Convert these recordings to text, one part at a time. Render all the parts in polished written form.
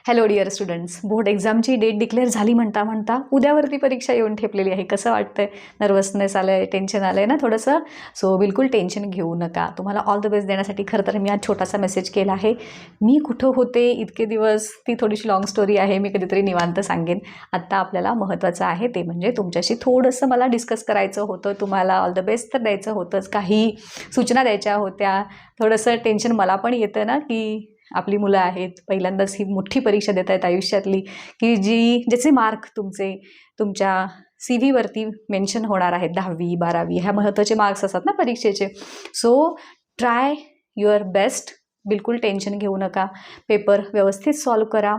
Hello dear students, board एक्झामची date declare झाली म्हणता म्हणता उद्यावरती परीक्षा येऊन ठेपलेली आहे. कसं वाटतंय? नर्वसनेस आलं आहे, टेन्शन आलं आहे ना थोडंसं. सो बिलकुल टेन्शन घेऊ नका. तुम्हाला ऑल द बेस्ट देण्यासाठी खरं तर मी आज छोटासा मेसेज केला आहे. मी कुठं होते इतके दिवस, ती थोडीशी लाँग स्टोरी आहे, मी कधीतरी निवांत सांगेन. आत्ता आपल्याला महत्त्वाचं आहे ते म्हणजे तुमच्याशी थोडंसं मला डिस्कस करायचं होतं. तुम्हाला ऑल द बेस्ट तर द्यायचं होतंच, काही सूचना द्यायच्या होत्या. थोडंसं टेन्शन मला पण येतं ना की आपली मुलं आहेत, पहिल्यांदाच ही मोठी परीक्षा देत आहेत आयुष्यातली, की ज्याचे मार्क तुमच्या सी व्हीवरती मेन्शन होणार आहेत. 10वी 12वी ह्या महत्त्वाचे मार्क्स असतात ना परीक्षेचे. So try your best. बिलकुल टेन्शन घेऊ नका. पेपर व्यवस्थित सॉल्व करा.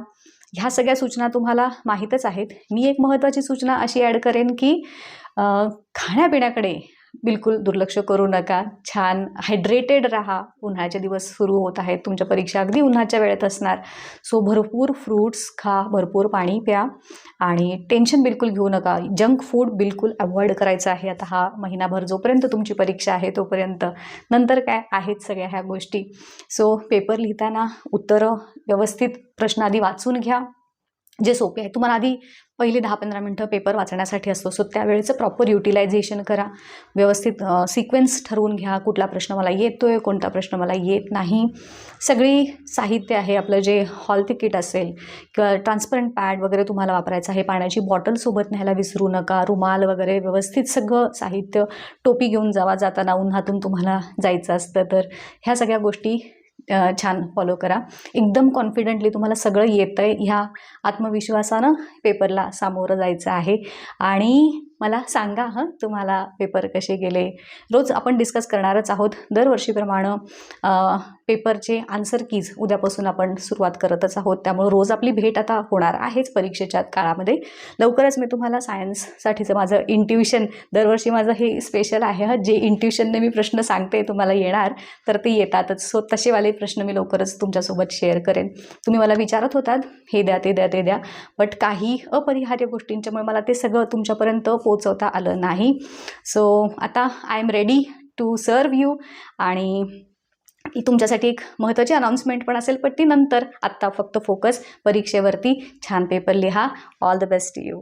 ह्या सगळ्या सूचना तुम्हाला माहीतच आहेत. मी एक महत्त्वाची सूचना अशी ॲड करेन की खाण्यापिण्याकडे बिलकुल दुर्लक्ष करू नका. छान हायड्रेटेड राहा. उन्हाळ्याचे दिवस सुरू होत आहेत, तुमच्या परीक्षा अगदी उन्हाच्या वेळेत असणार. सो भरपूर फ्रूट्स खा, भरपूर पाणी प्या आणि टेन्शन बिलकुल घेऊ नका. जंक फूड बिलकुल अवॉइड करायचं आहे आता हा महिनाभर जोपर्यंत तुमची परीक्षा आहे तोपर्यंत. नंतर काय आहेत सगळ्या ह्या गोष्टी. सो पेपर लिहिताना उत्तरं व्यवस्थित प्रश्न आधी वाचून घ्या, जे सोपे आहे. तुम्हाला आधी पहिले 10-15 मिनटं पेपर वाचण्यासाठी असतो. सो त्यावेळेचं प्रॉपर युटिलायझेशन करा. व्यवस्थित सिक्वेन्स ठरवून घ्या. कुठला प्रश्न मला येतोय, कोणता प्रश्न मला येत नाही. सगळी साहित्य आहे आपलं, जे हॉल तिकीट असेल किंवा ट्रान्सपरंट पॅड वगैरे तुम्हाला वापरायचं आहे. पाण्याची बॉटल सोबत न्यायला विसरू नका. रुमाल वगैरे व्यवस्थित सगळं साहित्य. टोपी घेऊन जावा जाताना, उन्हातून तुम्हाला जायचं असतं तर. ह्या सगळ्या गोष्टी छान फॉलो करा. एकदम कॉन्फिडेंटली तुम्हाला सगळं येतं आहे, ह्या आत्मविश्वासानं पेपरला सामोरं जायचं आहे. आणि मला सांगा तुम्हाला पेपर कसे गेले. रोज आपण डिस्कस करणारच आहोत दरवर्षीप्रमाणे. पेपरचे आन्सर कीज उद्यापासून आपण सुरुवात करतच आहोत, त्यामुळे रोज आपली भेट आता होणार आहेच परीक्षेच्या काळामध्ये. लवकरच मी तुम्हाला सायन्ससाठीचं माझं इंट्युशन, दरवर्षी माझं हे स्पेशल आहे जे इंट्युशनने मी प्रश्न सांगते तुम्हाला येणार तर ते येतातच. सो तसेवाले प्रश्न मी लवकरच तुमच्यासोबत शेअर करेन. तुम्ही मला विचारत होतात हे द्या ते द्या ते द्या, बट काही अपरिहार्य गोष्टींच्यामुळे मला ते सगळं तुमच्यापर्यंत पोचवता आलं नाही. सो आता I am ready to serve you. आणि तुमच्यासाठी एक महत्त्वाची अनाउन्समेंट पण असेल, पण ती नंतर. आत्ता फक्त फोकस परीक्षेवरती. छान पेपर लिहा. All the best to you.